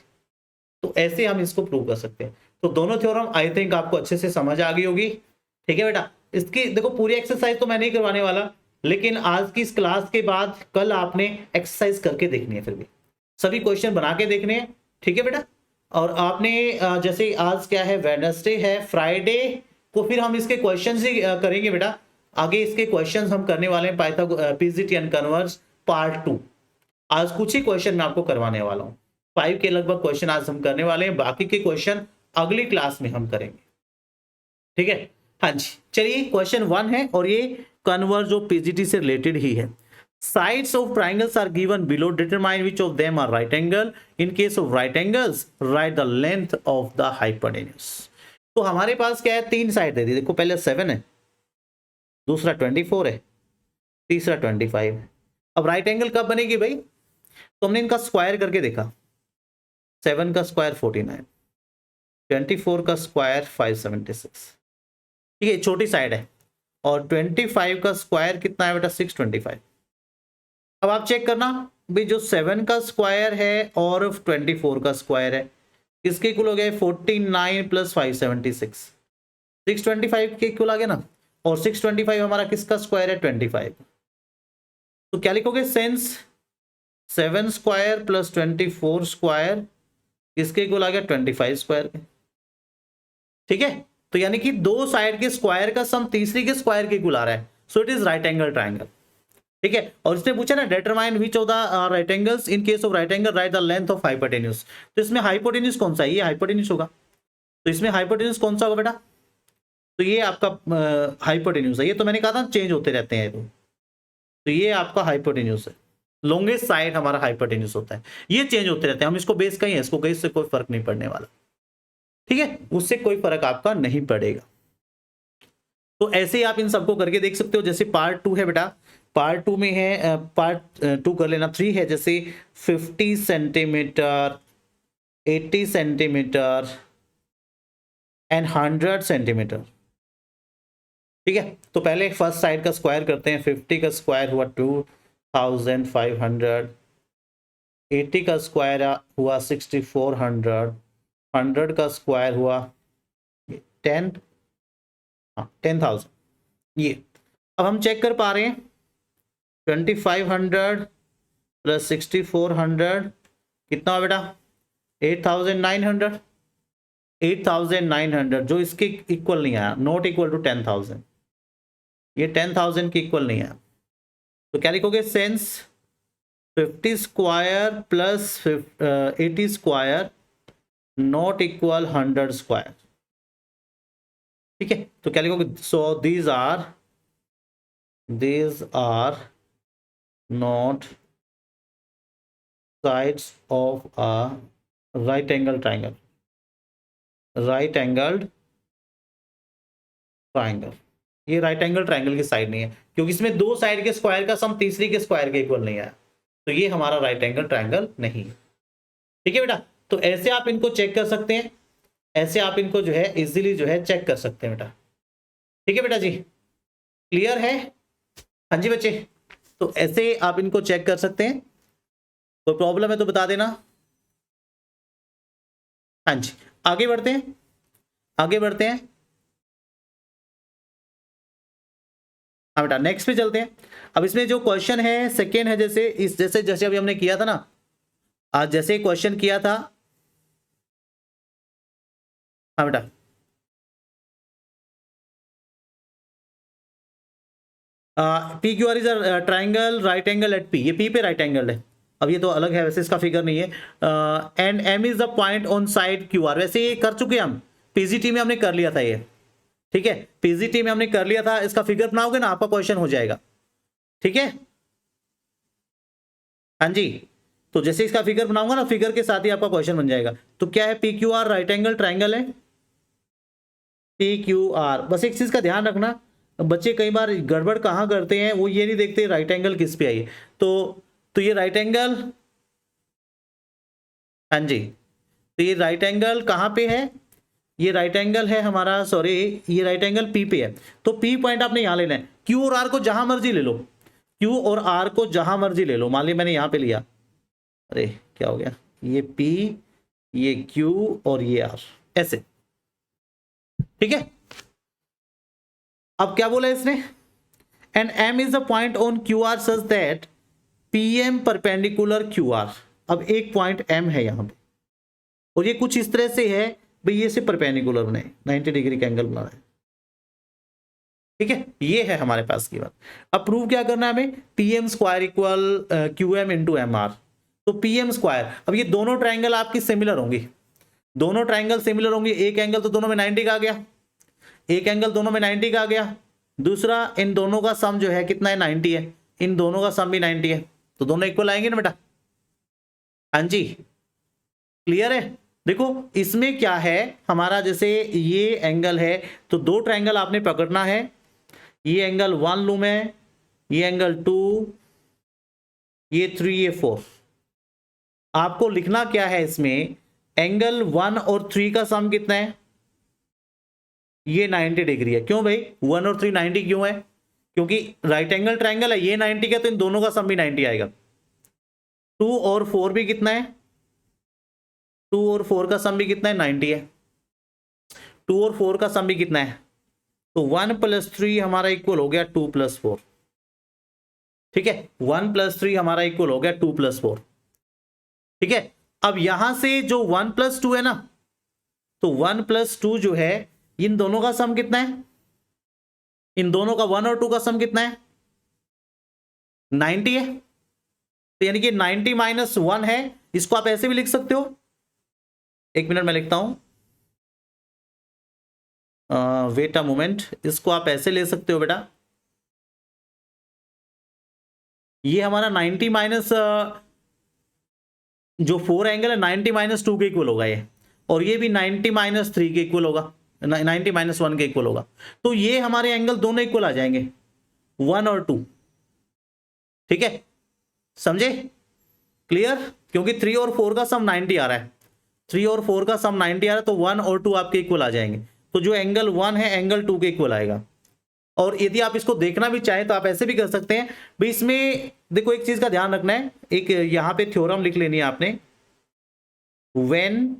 तो ऐसे हम इसको प्रूव कर सकते हैं। तो दोनों थ्योरम आई थिंक आपको अच्छे से समझ आ गई होगी। ठीक है बेटा, इसकी देखो पूरी एक्सरसाइज तो मैं नहीं करवाने वाला, लेकिन आज की इस क्लास के बाद कल आपने एक्सरसाइज करके देखनी है, फिर भी सभी क्वेश्चन बना के देखने हैं। ठीक है बेटा, और आपने जैसे आज क्या है, वेडनेसडे है, फ्राइडे को फिर हम इसके क्वेश्चंस ही करेंगे बेटा। आगे इसके क्वेश्चंस हम करने वाले हैं Pythagoras PGT and converse part 2। आज कुछ ही क्वेश्चन मैं आपको करवाने वाला हूं, 5 के लगभग क्वेश्चन आज हम करने वाले हैं, बाकी के क्वेश्चन अगली क्लास में हम करेंगे। ठीक है, हाँ जी। चलिए क्वेश्चन 1 है और ये कन्वर्ज ऑफ पीजीटी से रिलेटेड ही है। Sides of triangles are given below. Determine which of them are right angle. In case of right angles, write the length of the hypotenuse. तो हमारे पास क्या है, तीन साइड दे दी। देखो पहले 7 है, दूसरा 24 है, तीसरा 25 है। अब राइट एंगल कब बनेगी भाई, तो हमने इनका स्क्वायर करके देखा। 7 का स्क्वायर 49, 24 का स्क्वायर 576। ठीक है, छोटी साइड है। और 25 का स्क्वायर कितना है बेटा, 625। अब आप चेक करना भी, जो 7 का स्क्वायर है और 24 का स्क्वायर है किसके इक्वल हो गया, 49 प्लस 576, 625 के इक्वल आ गया ना। और 625 हमारा किसका स्क्वायर है, 25। तो क्या लिखोगे, सिंस 7 स्क्वायर प्लस 24 स्क्वायर किसके इक्वल आ गया, 25 स्क्वायर के। ठीक है, तो यानी कि दो साइड के स्क्वायर का सम तीसरी के स्क्वायर के इक्वल आ रहा है। So it is right angle triangle. ठीक है, और इसने पूछा ना, determine which of the right angles, in case of right angle right the length of hypotenuse. तो इसमें हाइपोटेन्यूज कौन सा है, ये हाइपोटेन्यूज होगा। तो इसमें हाइपोटेन्यूज कौन सा होगा बेटा, तो ये आपका हाइपोटेन्यूज है। ये तो मैंने कहा था चेंज होते रहते हैं। तो ये आपका हाइपोटेन्यूज है। लॉन्गेस्ट साइड हमारा हाइपोटेन्यूज होता है, ये चेंज होते रहते हैं। हम इसको बेस कहीं है, इसको कहीं से कोई फर्क नहीं पड़ने वाला, ठीक है, उससे कोई फर्क आपका नहीं पड़ेगा। तो ऐसे ही आप इन सबको करके देख सकते हो। जैसे पार्ट 2 है बेटा, पार्ट 2 में है, पार्ट 2 कर लेना। 3 है जैसे 50 सेंटीमीटर, 80 सेंटीमीटर एंड 100 सेंटीमीटर, ठीक है। तो पहले फर्स्ट साइड का स्क्वायर करते हैं। 50 का स्क्वायर हुआ 2500, 80 का स्क्वायर हुआ 6400, 100 का स्क्वायर हुआ 10,000। ये अब हम चेक कर पा रहे हैं 2500 प्लस 6400 कितना हुआ बेटा? 8900। 8900 जो इसके इक्वल नहीं आया, नॉट इक्वल टू 10,000। ये 10,000 के इक्वल नहीं आया, तो क्या लिखोगे? Since 50 square plus 80 square not equal 100 square, ठीक है। तो क्या लिखोगे? So these are not sides of a right angle triangle. Right angled triangle, ये राइट एंगल ट्राइंगल की साइड नहीं है, क्योंकि इसमें दो साइड के स्क्वायर का सम तीसरी के स्क्वायर के इक्वल नहीं आया, तो ये हमारा राइट एंगल ट्राइंगल नहीं है, ठीक है बेटा। तो ऐसे आप इनको चेक कर सकते हैं, ऐसे आप इनको जो है इजीली जो है चेक कर सकते हैं बेटा, ठीक है बेटा जी, क्लियर है? हाँ जी बच्चे, तो ऐसे आप इनको चेक कर सकते हैं। कोई प्रॉब्लम है तो बता देना। हाँ जी, आगे बढ़ते हैं, आगे बढ़ते हैं। हाँ बेटा, नेक्स्ट पे चलते हैं। अब इसमें जो क्वेश्चन है सेकेंड है, जैसे इस जैसे जैसे अभी हमने किया था ना, आज जैसे क्वेश्चन किया था। हाँ बेटा, P Q R is a triangle right angle at P, ये पी पे राइट एंगल है। अब ये तो अलग है, वैसे इसका फिगर नहीं है। And M is the point on side Q R, वैसे ये कर चुके हम, पीजीटी में हमने कर लिया था ये, ठीक है, पीजीटी में हमने कर लिया था। इसका फिगर बनाओगे ना, आपका क्वेश्चन हो जाएगा, ठीक है। हाँ जी, तो जैसे इसका फिगर बनाऊंगा ना, फिगर के साथ ही आपका क्वेश्चन बन जाएगा। तो क्या है? P Q are right angle triangle है, पी क्यू आर। बस एक चीज का ध्यान रखना, बच्चे कई बार गड़बड़ कहाँ करते हैं, वो ये नहीं देखते राइट एंगल किस पे आई है। तो ये राइट एंगल, हाँ जी, तो ये राइट एंगल कहाँ पे है? ये राइट एंगल है हमारा, सॉरी, ये राइट एंगल पी पे है। तो पी पॉइंट आपने यहां लेना है। क्यू और आर को जहां मर्जी ले लो, क्यू और आर को जहां मर्जी ले लो। मान ली मैंने यहां पे लिया, अरे क्या हो गया, ये पी, ये क्यू और ये आर, ऐसे, ठीक है। अब क्या बोला इसने? And M is the point on Q R such that P M perpendicular Q R. अब एक पॉइंट एम है यहां पे, और ये कुछ इस तरह से है भाई, ये से परपेंडिकुलर बने, 90 डिग्री का एंगल बना है, ठीक है। ये है हमारे पास की बात। अब प्रूव क्या करना है हमें? P M square equal Q M into M R. तो पी एम स्क्वायर, अब ये दोनों ट्राइंगल आपकी सिमिलर होंगी, दोनों ट्राइंगल सिमिलर होंगी। एक एंगल तो दोनों में 90 का आ गया, एक एंगल दोनों में 90 का आ गया। दूसरा, इन दोनों का सम जो है कितना है? 90 है। इन दोनों का सम भी 90 है, तो दोनों इक्वल आएंगे ना बेटा? हाँ जी, क्लियर है? देखो इसमें क्या है हमारा, जैसे ये एंगल है, तो दो ट्राइंगल आपने पकड़ना है। ये एंगल 1 लूं मैं, ये एंगल 2, ये 3, ये 4। आपको लिखना क्या है इसमें? एंगल 1 और 3 का सम कितना है? ये 90 डिग्री है। क्यों भाई 1 और 3 90 क्यों है? क्योंकि राइट एंगल ट्राइंगल है, ये 90 का, तो इन दोनों का सम भी 90 आएगा। 2 और 4 भी कितना है? 2 और 4 का सम भी कितना है? 90 है। 2 और 4 का सम भी कितना है? तो 1 + 3 हमारा इक्वल हो गया 2 + 4, ठीक है। 1 + 3 हमारा इक्वल हो गया 2 + 4, ठीक है। अब यहां से जो 1 + 2 है ना, तो 1 + 2 जो है, इन दोनों का सम कितना है? इन दोनों का 1 और 2 का सम कितना है? 90 है। तो यानी कि 90 - 1 है। इसको आप ऐसे भी लिख सकते हो, एक मिनट में लिखता हूं। वेट अ मोमेंट, इसको आप ऐसे ले सकते हो बेटा, ये हमारा 90 माइनस जो 4 एंगल है 90 माइनस 2 के इक्वल होगा ये, और ये भी 90 माइनस 3 के इक्वल होगा, 90 माइनस 1 के इक्वल होगा। तो ये हमारे एंगल दोनों इक्वल आ जाएंगे, 1 और 2। ठीक है, समझे? क्लियर? क्योंकि 3 और 4 का सम 90 आ रहा है, 3 और 4 का सम 90 आ रहा है, तो 1 और 2 आपके इक्वल आ जाएंगे। तो जो एंगल 1 है एंगल 2 के इक्वल आएगा। और यदि आप इसको देखना भी चाहें तो आप ऐसे भी कर सकते हैं भाई। इसमें देखो एक चीज का ध्यान रखना है, एक यहां पे थ्योरम लिख लेनी है आपने, when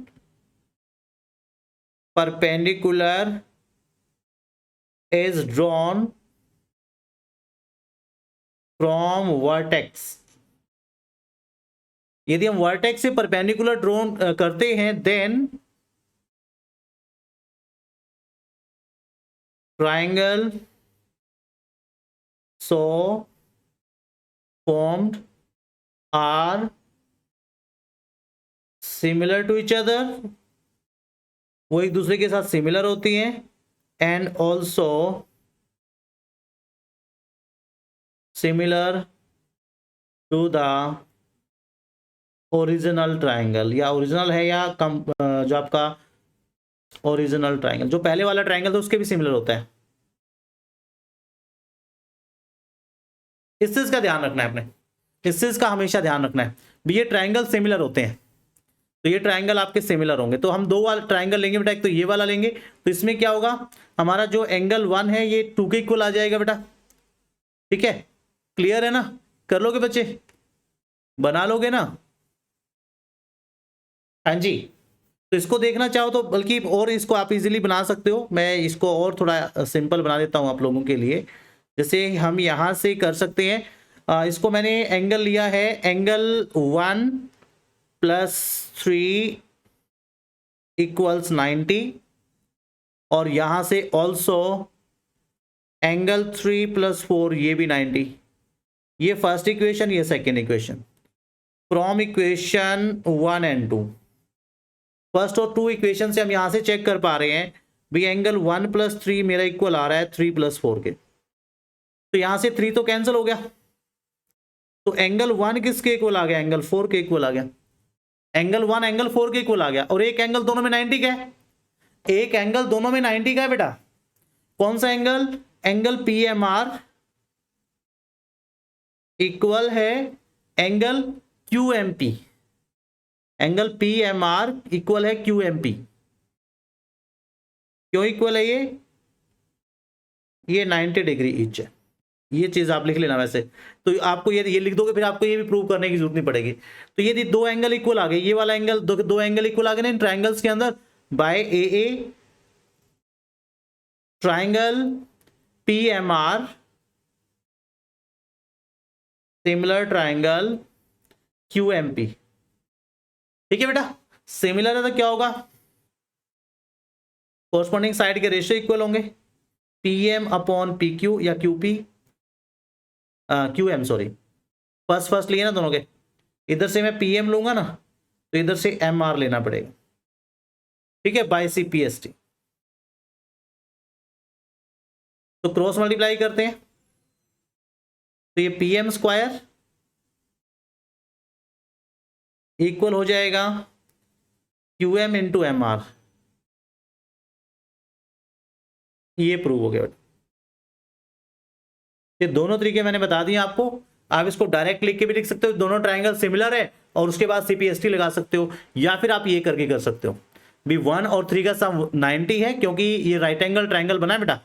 perpendicular is drawn from vertex, यदि हम वर्टेक्स से परपेंडिकुलर ड्रॉन करते हैं, then triangle so formed are similar to each other, वो एक दूसरे के साथ सिमिलर होती हैं, and also similar to the original triangle, या ओरिजिनल है या कम, जो आपका ओरिजिनल ट्राइंगल जो पहले वाला ट्राइंगल था उसके भी सिमिलर होता है। इस चीज का ध्यान रखना है आपने, इस चीज का हमेशा ध्यान रखना है भी, ये ट्राइंगल सिमिलर होते हैं, तो ये ट्राइंगल आपके सिमिलर होंगे। तो हम दो वाला ट्राइंगल लेंगे बेटा, एक तो ये वाला लेंगे, तो इसमें क्या होगा, हमारा जो एंगल 1 है ये 2 के इक्वल आ जाएगा बेटा। ठीक है, क्लियर है ना? कर लोगे बच्चे, बना लोगे ना? हाँ जी। तो इसको देखना चाहो तो बल्कि और इसको आप इजीली बना सकते हो, मैं इसको और थोड़ा सिंपल बना देता हूं आप लोगों के लिए। जैसे हम यहां से कर सकते हैं, इसको मैंने एंगल लिया है एंगल 1 प्लस 3 इक्वल्स 90, और यहां से ऑल्सो एंगल 3 प्लस 4 ये भी 90। ये फर्स्ट इक्वेशन, ये second equation from equation 1 and 2। First और 2 इक्वेशन से हम यहां से चेक कर पा रहे हैं भी एंगल 1 प्लस 3 मेरा इक्वल आ रहा है 3 प्लस 4 के, तो यहां से 3 तो कैंसिल हो गया, तो एंगल 1 किसके इक्वल आ गया, एंगल 4 के इक्वल आ गया। एंगल 1 एंगल 4 के इक्वल आ गया, और एक एंगल दोनों में 90 का है, एक एंगल दोनों में 90 का है बेटा। कौन सा एंगल? एंगल PMR इक्वल है angle QMP, angle PMR equal है QMP। क्यों इक्वल है ये 90 डिग्री ईच है, ये चीज आप लिख लेना। वैसे तो आपको ये लिख दोगे, फिर आपको ये भी प्रूव करने की जरूरत नहीं पड़ेगी। तो ये दो एंगल इक्वल आ गए, ये वाला एंगल, दो एंगल इक्वल आ गए ना इन ट्राइंगल्स के अंदर, by AA triangle PMR similar triangle QMP। ठीक है बेटा, सिमिलर है तो क्या होगा, कोरस्पॉन्डिंग साइड के रेशियो इक्वल होंगे, PM अपॉन PQ या QP, QM सॉरी, फर्स्ट लिए ना दोनों के, इधर से मैं PM लूंगा ना तो इधर से MR लेना पड़ेगा। ठीक है, बाय CPST। तो क्रॉस मल्टीप्लाई करते हैं, तो ये PM स्क्वायर इक्वल हो जाएगा QM इंटू MR, ये प्रूव हो गया बेटा। ये दोनों तरीके मैंने बता दिए आपको, आप इसको डायरेक्ट लिख के भी लिख सकते हो, दोनों ट्राइंगल सिमिलर है, और उसके बाद CPST लगा सकते हो, या फिर आप ये करके कर सकते हो भी 1 और 3 का सम 90 है, क्योंकि ये राइट एंगल ट्राइंगल बना है बेटा,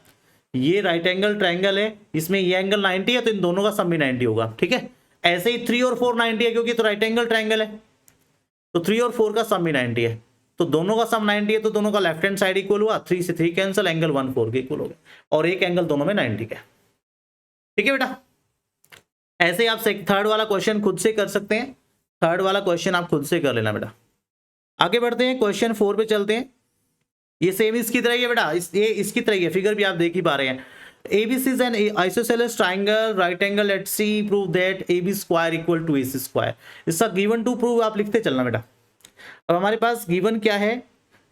ये राइट एंगल ट्राइंगल है, इसमें ये एंगल 90 है, तो इन दोनों का सम भी 90 होगा। ठीक है, ऐसे ही 3 और 4 90 है, क्योंकि तो राइट एंगल ट्राइंगल है, तो 3 और 4 का सम भी 90 है, तो दोनों का सम 90 है, तो दोनों का लेफ्ट हैंड साइड इक्वल हुआ, 3 से 3 कैंसिल, एंगल 1 4 के इक्वल हो गया, और एक एंगल दोनों में 90 का है। ठीक है बेटा, ऐसे ही आप थर्ड वाला क्वेश्चन खुद से कर सकते हैं, थर्ड वाला क्वेश्चन आप खुद से कर लेना बेटा। आगे बढ़ते हैं, क्वेश्चन 4 पे चलते हैं। ये सेम इसकी तरह ही है बेटा, ये इसकी तरह ही है, फिगर भी आप देख ही पा रहे हैं। ABC is an isosceles triangle, right angle at C, prove that AB square equal to AC square। इसका गिवन टू प्रूव आप लिखते चलना बेटा। अब हमारे पास गिवन क्या है,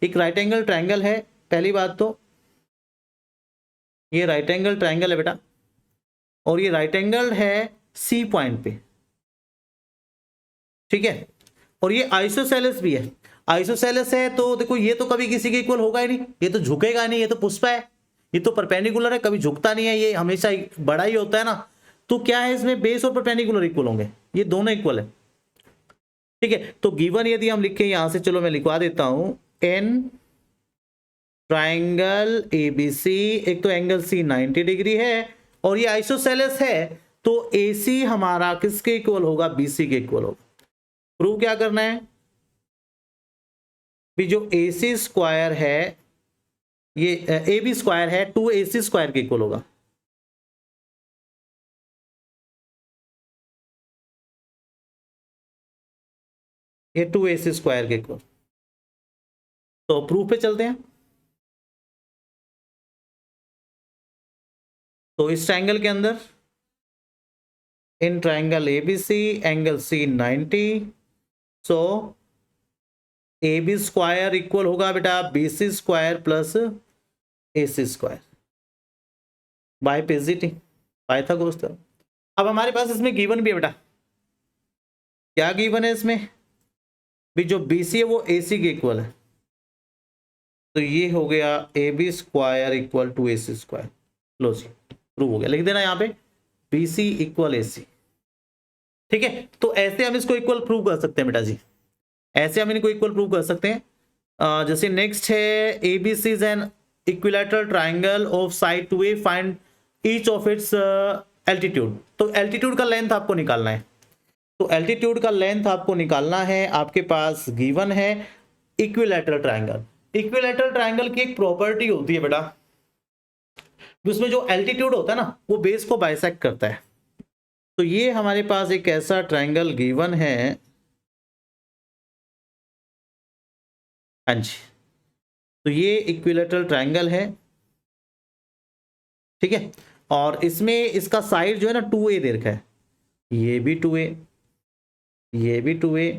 एक राइट एंगल ट्राइंगल है, पहली बात तो ये राइट एंगल ट्राइंगल है बेटा, और ये राइट एंगल है सी पॉइंट पे, ठीक है। और ये आइसोसेलेस भी है, आइसोसेलेस है तो देखो ये तो कभी किसी के इक्वल होगा ही नहीं, ये तो झुकेगा नहीं, ये तो पुष्पा है, ये तो परपेंडिकुलर है, कभी झुकता नहीं है, ये हमेशा बड़ा ही होता है ना। तो क्या है इसमें, बेस और परपेंडिकुलर इक्वल होंगे, ये दोनों इक्वल है, ठीक है। तो गिवन यदि हम लिखें यहां से, चलो मैं लिखवा देता हूं, एन ट्राइंगल एबीसी, एक तो एंगल सी 90 डिग्री है और ये आइसोसेलेस है, तो AC हमारा किसके इक्वल होगा, BC के इक्वल होगा। प्रूव क्या करना है भी, जो AC स्क्वायर है ये AB स्क्वायर है 2AC स्क्वायर के इक्वल होगा। ये 2AC स्क्वायर के इक्वल। तो प्रूफ पे चलते हैं। तो इस ट्राइंगल के अंदर, in triangle ABC angle C 90, so AB square equal होगा बेटा BC square plus AC square by PGT, Pythagoras theorem. अब हमारे पास इसमें गिवन भी है बेटा, क्या गिवन है इसमें भी, जो BC है वो AC के इक्वल है, तो ये हो गया AB square equal to AC square. लो जी प्रूव हो गया, लिख देना यहाँ पे BC इक्वल AC, ठीक है। तो ऐसे हम इसको इक्वल प्रूव कर सकते हैं बेटा जी, ऐसे हम इनको इक्वल प्रूव कर सकते हैं। जैसे नेक्स्ट है ABC is an equilateral triangle of side 2A, find each of its altitude. तो एल्टीट्यूड का लेंथ आपको निकालना है, तो एल्टीट्यूड का लेंथ आपको निकालना है, आपके पास गिवन है इक्विलैटरल ट्राइंगल। इक्विलैटरल ट्राइंगल की एक प्रॉपर्टी होती है बेटा, उसमें जो एल्टीट्यूड होता है ना वो बेस को बाइसेक्ट करता है। तो ये हमारे पास एक ऐसा ट्राइंगल गिवन है, हाँ जी, तो ये इक्विलैटरल ट्राइंगल है, ठीक है। और इसमें इसका साइड जो है ना 2A दे रखा है, ये भी 2A, ये भी 2A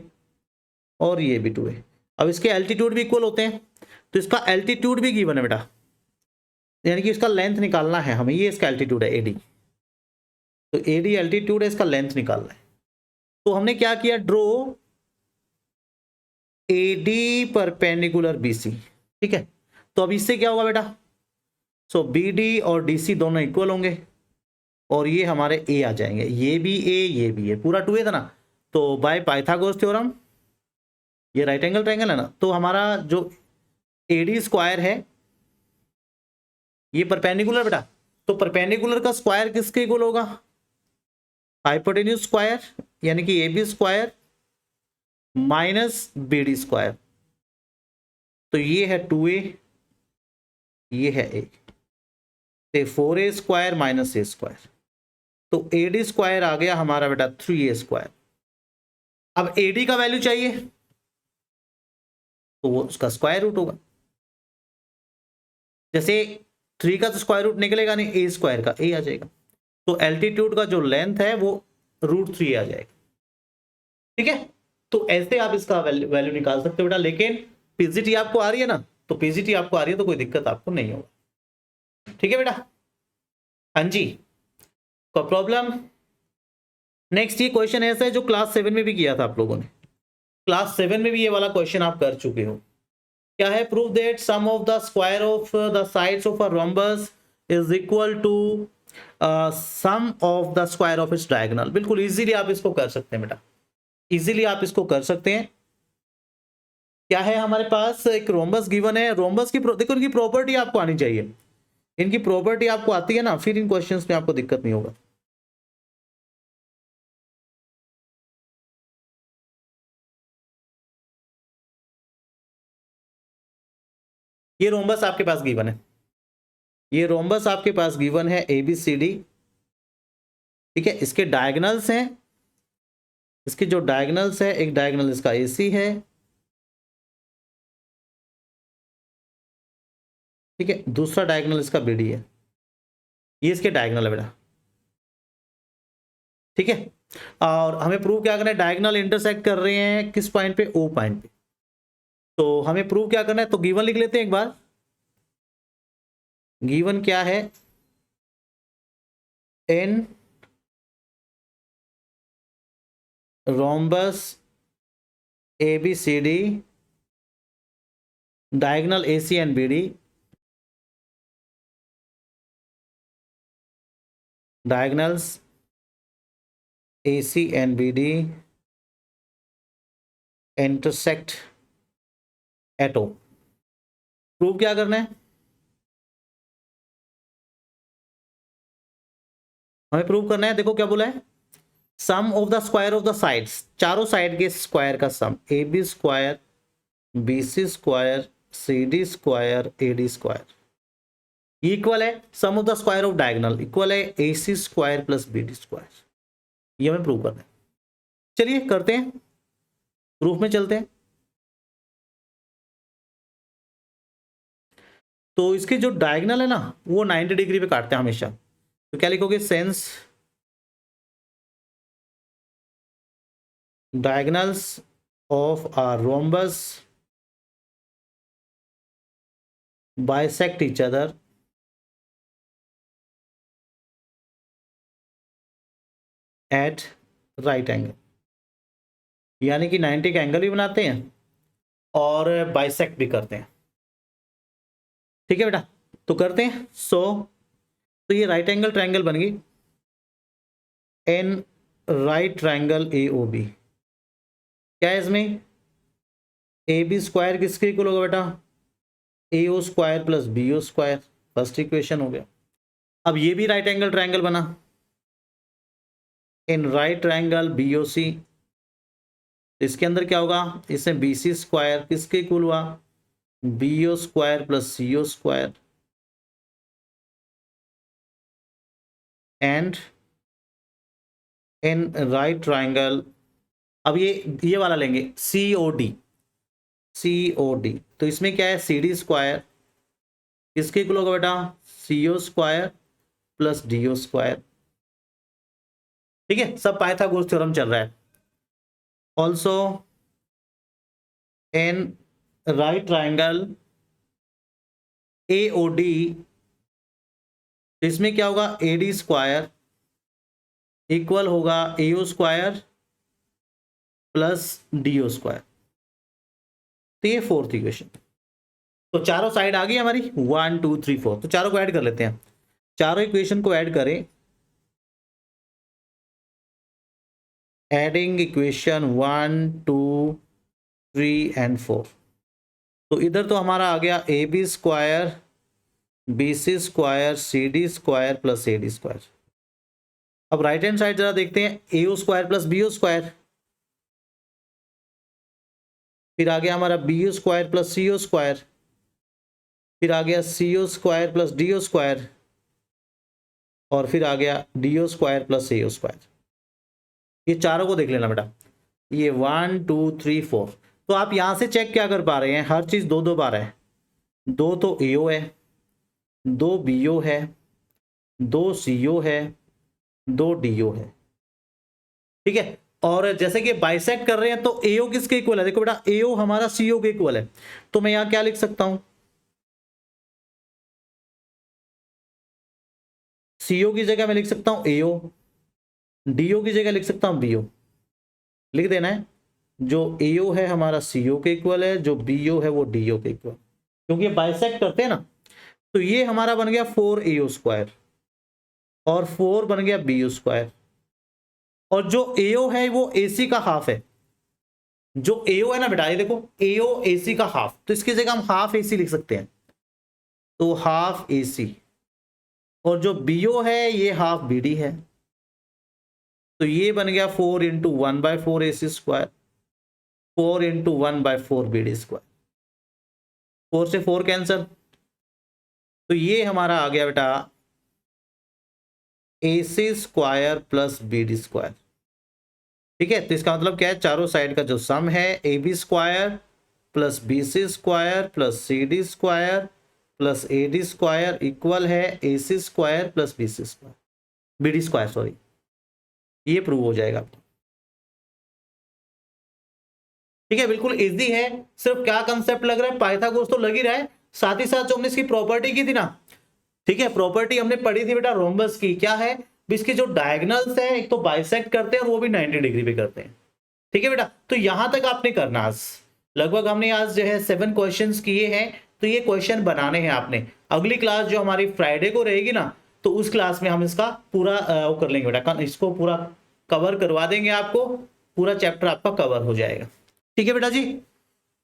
और ये भी 2A। अब इसके एल्टीट्यूड भी इक्वल होते हैं, तो इसका एल्टीट्यूड भी गिवन है बेटा, यानी कि इसका लेंथ निकालना है हमें, ये इसका एल्टीट्यूड है AD, तो AD एल्टीट्यूड है, इसका लेंथ निकालना है। तो हमने क्या किया, ड्रो AD परपेंडिकुलर BC, ठीक है। तो अब इससे क्या होगा बेटा, सो BD और DC दोनों इक्वल होंगे और ये हमारे A आ जाएंगे, ये भी A ये भी A, पूरा 2A था ना। तो बाय पाइथागोरस थ्योरम, ये राइट एंगल ट्राइंगल है ना, तो हमारा जो AD स्क्वायर है ये परपेंडिकुलर बेटा, तो परपेंडिकुलर का स्क्वायर किसके इक्वल होगा, हाइपोटेन्यूज स्क्वायर, यानी कि AB square minus BD square. तो ये है 2A, ये है A, तो 4A square minus A square, तो AD स्क्वायर आ गया हमारा बेटा 3A स्क्वायर। अब AD का वैल्यू चाहिए तो वो उसका स्क्वायर रूट होगा, जैसे 3 का तो स्क्वायर रूट निकलेगा नहीं, A स्क्वायर का A आ जाएगा, तो एल्टीट्यूड का जो लेंथ है वो √3 आ जाएगा, ठीक है। तो ऐसे आप इसका वैल्यू निकाल सकते हो बेटा, लेकिन PGT आपको आ रही है ना, तो PGT आपको आ रही है तो कोई दिक्कत आपको नहीं होगा, ठीक है बेटा। हाँ जी, कोई प्रॉब्लम। नेक्स्ट ये क्वेश्चन ऐसा है जो क्लास 7 में भी किया था आप लोगों ने, क्लास 7 में भी ये वाला क्वेश्चन आप कर चुके हो। क्या है, prove that sum of the square of the sides of a rhombus is equal to sum of the square of its diagonal. बिल्कुल इजीली आप इसको कर सकते हैं बेटा, इजीली आप इसको कर सकते हैं। क्या है, हमारे पास एक रोम्बस गिवन है, रोम्बस की देखो इनकी प्रॉपर्टी आपको आनी चाहिए, इनकी प्रॉपर्टी आपको आती है ना, फिर इन क्वेश्चंस में आपको दिक्कत नहीं होगा। ये रोम्बस आपके पास गिवन है, ये रोम्बस आपके पास गिवन है ABCD, ठीक है। इसके डायगोनल्स हैं, इसके जो डायगोनल्स है, एक डायगोनल इसका AC है, ठीक है, दूसरा डायगोनल इसका BD है, ये इसके डायगोनल है बेटा, ठीक है। और हमें प्रूव क्या करना है, डायगोनल इंटरसेक्ट कर रहे हैं किस पॉइंट पे, O पॉइंट पे। तो हमें प्रूव क्या करना है, तो गिवन लिख लेते हैं एक बार। गिवन क्या है, इन rhombus ABCD diagonal AC and BD, diagonals AC and BD intersect at O। Prove क्या करना है, हमें प्रूव करना है। देखो क्या बोला है, sum of the square of the sides, चारों साइड के स्क्वायर का sum, A B square B C square C D square A D square equal है sum of the square of diagonal, equal है A C square plus B D square. ये हमें prove करना है। चलिए करते हैं, प्रूफ में चलते हैं। तो इसके जो डायगोनल है ना वो 90 डिग्री पे काटते हैं हमेशा। तो क्या लिखोगे, sense diagonals of a rhombus bisect each other at right angle, यानी कि 90 का एंगल भी बनाते हैं और बाइसेक्ट भी करते हैं। ठीक है बेटा, तो करते हैं। तो ये राइट एंगल ट्रायंगल बन गई, an right triangle A O B. क्या है इसमें, ए बी स्क्वायर किसके इक्वल होगा बेटा, A O square plus B O square. First equation हो गया। अब ये भी राइट एंगल ट्रायंगल बना, in right triangle B O C. इसके अंदर क्या होगा, इसमें बी सी स्क्वायर किसके इक्वल हुआ, B O square plus C O square and in right triangle. अब ये वाला लेंगे सी ओ डी, सी ओ डी। तो इसमें क्या है, सी डी स्क्वायर किसके इक्वल होगा बेटा, C O square plus D O square. ठीक है, सब पाइथागोरस थ्योरम चल रहा है। Also in right triangle A O D, इसमें क्या होगा, ए डी स्क्वायर इक्वल होगा A O square plus D O square. तो ये फोर्थ इक्वेशन। तो चारों साइड आ गई हमारी, 1 2 3 4। तो चारों को ऐड कर लेते हैं, चारों इक्वेशन को ऐड करें। Adding equation 1 2 3 and 4। तो इधर तो हमारा आ गया A B square B C square C D square plus A D square. अब राइट हैंड साइड जरा देखते हैं, A O square plus B O square, फिर आ गया हमारा B O square plus C O square, फिर आ गया C O square plus D O square, और फिर आ गया डी ओ स्क्वायर प्लस ए ओ स्क्वायर। ये चारों को देख लेना बेटा, ये 1 2 3 4। तो आप यहां से चेक क्या कर पा रहे हैं, हर चीज दो दो बार है। दो तो ए ओ है, दो बी ओ है, दो सी ओ है, दो डी ओ है। ठीक है, और जैसे कि बाइसेक्ट कर रहे हैं तो एओ किसके इक्वल है, देखो बेटा एओ हमारा सीओ के इक्वल है। तो मैं यहां क्या लिख सकता हूं, सीओ की जगह मैं लिख सकता हूं एओ, डीओ की जगह लिख सकता हूं बीओ। लिख देना है, जो एओ है हमारा सीओ के इक्वल है, जो बीओ है वो डीओ के इक्वल, क्योंकि बाइसेक्ट करते हैं ना। तो ये हमारा बन गया 4 एओ स्क्वायर और 4 बन गया बीओ स्क्वायर, और जो एओ है वो एसी का हाफ है। जो एओ है ना बेटा, ये देखो एओ एसी का हाफ, तो इसकी जगह हम हाफ एसी लिख सकते हैं, तो हाफ एसी। और जो बीओ है ये हाफ बीडी है, तो ये बन गया 4 into 1/4 AC square, 4 into 1/4 BD square. 4 से 4 कैंसल, तो ये हमारा आ गया बेटा AC square plus BD square. ठीक है, तो इसका मतलब क्या है, चारों साइड का जो सम है A B square plus B C square plus C D square plus A D square equal है A C square plus B C square, B D square sorry. ये प्रूव हो जाएगा। ठीक है, बिल्कुल इजी है। सिर्फ क्या कंसेप्ट लग रहा है, पाइथागोरस तो लग ही रहा है, साथ ही साथ जो हमने इसकी प्रॉपर्टी की थी ना, ठीक है, प्रॉपर्टी हमने पढ़ी थी बेटा रोम्बस की। क्या है, इसके जो डायगनल्स है एक तो बाइसेक्ट करते हैं और वो भी 90 डिग्री पे करते हैं। ठीक है बेटा, तो यहां तक आपने करना आज। लगभग हमने आज जो है 7 क्वेश्चंस किए हैं, तो ये क्वेश्चन बनाने हैं आपने। अगली क्लास जो हमारी फ्राइडे को रहेगी ना, तो उस क्लास में हम इसका पूरा वो कर लेंगे बेटा, इसको पूरा कवर करवा देंगे, आपको पूरा चैप्टर आपका कवर हो जाएगा। ठीक है बेटा जी,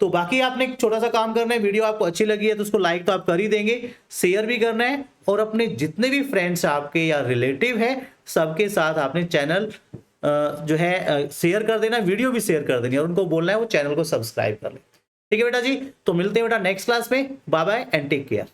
तो बाकी आपने एक छोटा सा काम करना है, वीडियो आपको अच्छी लगी है तो उसको लाइक तो आप कर ही देंगे, शेयर भी करना है, और अपने जितने भी फ्रेंड्स आपके या रिलेटिव है सबके साथ आपने चैनल जो है शेयर कर देना, वीडियो भी शेयर कर देनी और उनको बोलना है वो चैनल को सब्सक्राइब कर ले। ठीक है बेटा जी, तो मिलते हैं बेटा नेक्स्ट क्लास में। Bye bye and take care.